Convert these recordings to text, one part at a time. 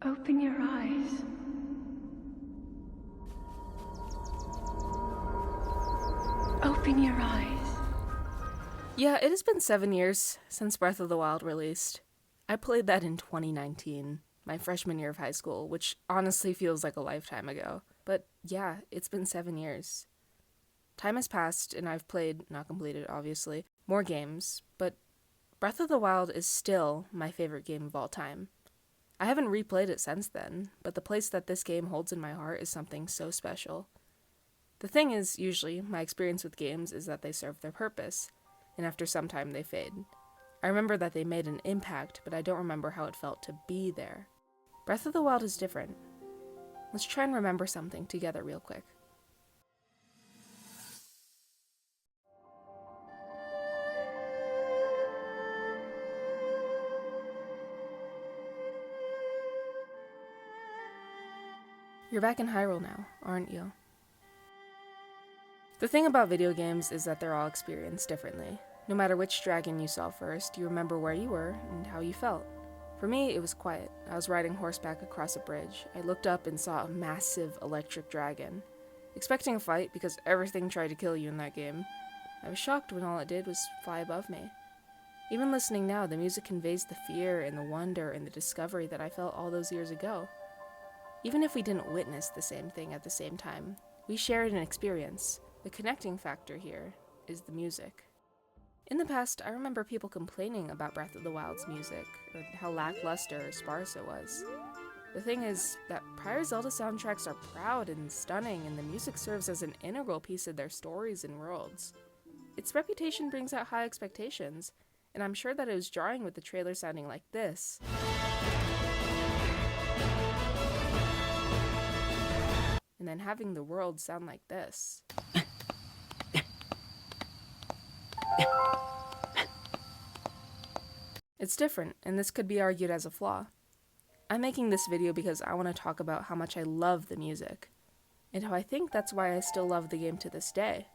Open your eyes. Open your eyes. Yeah, it has been 7 years since Breath of the Wild released. I played that in 2019, my freshman year of high school, which honestly feels like a lifetime ago. But yeah, it's been 7 years. Time has passed, and I've played, not completed obviously, more games, but Breath of the Wild is still my favorite game of all time. I haven't replayed it since then, but the place that this game holds in my heart is something so special. The thing is, usually, my experience with games is that they serve their purpose, and after some time they fade. I remember that they made an impact, but I don't remember how it felt to be there. Breath of the Wild is different. Let's try and remember something together real quick. You're back in Hyrule now, aren't you? The thing about video games is that they're all experienced differently. No matter which dragon you saw first, you remember where you were and how you felt. For me, it was quiet. I was riding horseback across a bridge. I looked up and saw a massive electric dragon. Expecting a fight because everything tried to kill you in that game, I was shocked when all it did was fly above me. Even listening now, the music conveys the fear and the wonder and the discovery that I felt all those years ago. Even if we didn't witness the same thing at the same time, we shared an experience. The connecting factor here is the music. In the past, I remember people complaining about Breath of the Wild's music, or how lackluster or sparse it was. The thing is that prior Zelda soundtracks are proud and stunning, and the music serves as an integral piece of their stories and worlds. Its reputation brings out high expectations, and I'm sure that it was jarring with the trailer sounding like this. And then having the world sound like this. It's different, and this could be argued as a flaw. I'm making this video because I want to talk about how much I love the music, and how I think that's why I still love the game to this day.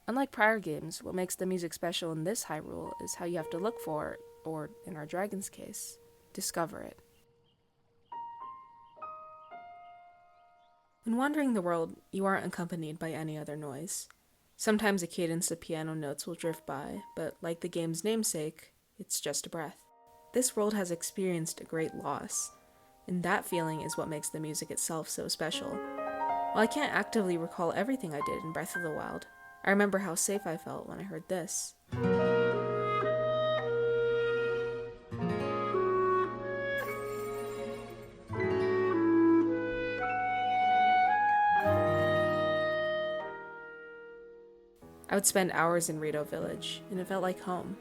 Unlike prior games, what makes the music special in this Hyrule is how you have to look for it, or in our dragon's case, discover it. When wandering the world, you aren't accompanied by any other noise. Sometimes a cadence of piano notes will drift by, but like the game's namesake, it's just a breath. This world has experienced a great loss, and that feeling is what makes the music itself so special. While I can't actively recall everything I did in Breath of the Wild, I remember how safe I felt when I heard this. I would spend hours in Rito Village, and it felt like home.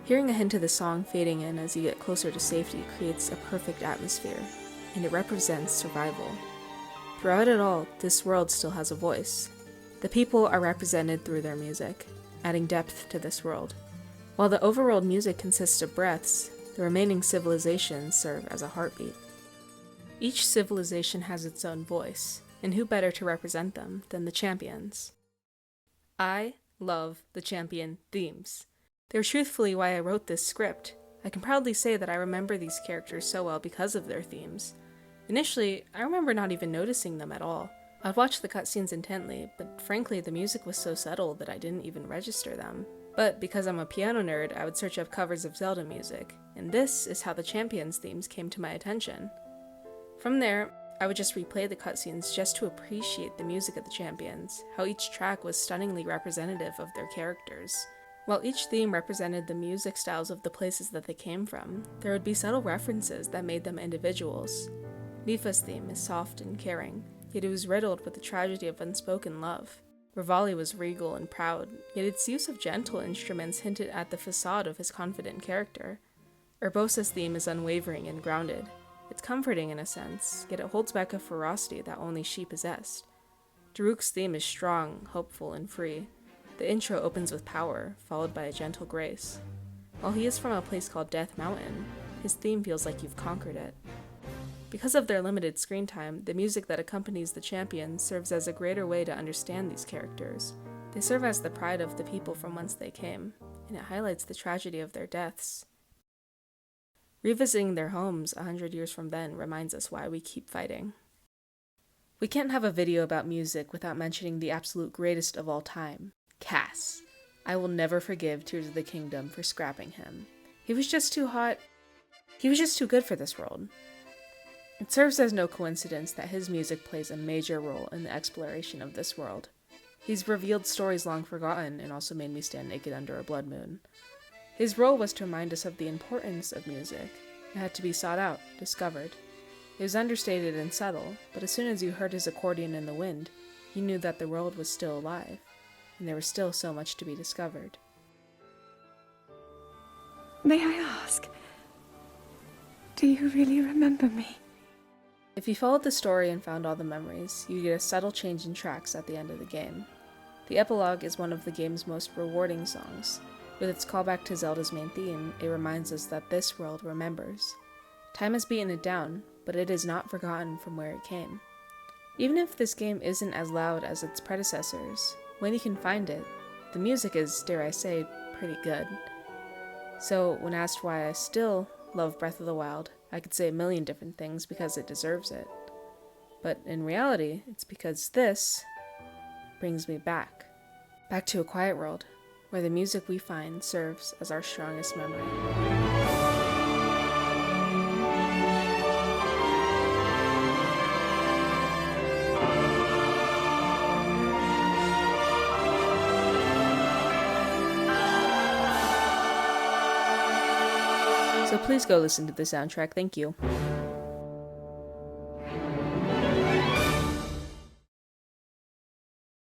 Hearing a hint of the song fading in as you get closer to safety creates a perfect atmosphere, and it represents survival. Throughout it all, this world still has a voice. The people are represented through their music, adding depth to this world. While the overworld music consists of breaths, the remaining civilizations serve as a heartbeat. Each civilization has its own voice, and who better to represent them than the champions? I love the champion themes. They're truthfully why I wrote this script. I can proudly say that I remember these characters so well because of their themes. Initially, I remember not even noticing them at all. I'd watch the cutscenes intently, but frankly the music was so subtle that I didn't even register them. But because I'm a piano nerd, I would search up covers of Zelda music, and this is how the champions themes came to my attention. From there, I would just replay the cutscenes just to appreciate the music of the champions, how each track was stunningly representative of their characters. While each theme represented the music styles of the places that they came from, there would be subtle references that made them individuals. Mipha's theme is soft and caring, yet it was riddled with the tragedy of unspoken love. Revali was regal and proud, yet its use of gentle instruments hinted at the facade of his confident character. Urbosa's theme is unwavering and grounded. It's comforting in a sense, yet it holds back a ferocity that only she possessed. Daruk's theme is strong, hopeful, and free. The intro opens with power, followed by a gentle grace. While he is from a place called Death Mountain, his theme feels like you've conquered it. Because of their limited screen time, the music that accompanies the champions serves as a greater way to understand these characters. They serve as the pride of the people from whence they came, and it highlights the tragedy of their deaths. Revisiting their homes 100 years from then reminds us why we keep fighting. We can't have a video about music without mentioning the absolute greatest of all time, Kass. I will never forgive Tears of the Kingdom for scrapping him. He was just too hot. He was just too good for this world. It serves as no coincidence that his music plays a major role in the exploration of this world. He's revealed stories long forgotten and also made me stand naked under a blood moon. His role was to remind us of the importance of music. It had to be sought out, discovered. It was understated and subtle, but as soon as you heard his accordion in the wind, you knew that the world was still alive, and there was still so much to be discovered. May I ask, do you really remember me? If you followed the story and found all the memories, you get a subtle change in tracks at the end of the game. The Epilogue is one of the game's most rewarding songs. With its callback to Zelda's main theme, it reminds us that this world remembers. Time has beaten it down, but it is not forgotten from where it came. Even if this game isn't as loud as its predecessors, when you can find it, the music is, dare I say, pretty good. So when asked why I still love Breath of the Wild, I could say a million different things because it deserves it. But in reality, it's because this brings me back to a quiet world, where the music we find serves as our strongest memory. So please go listen to the soundtrack, thank you.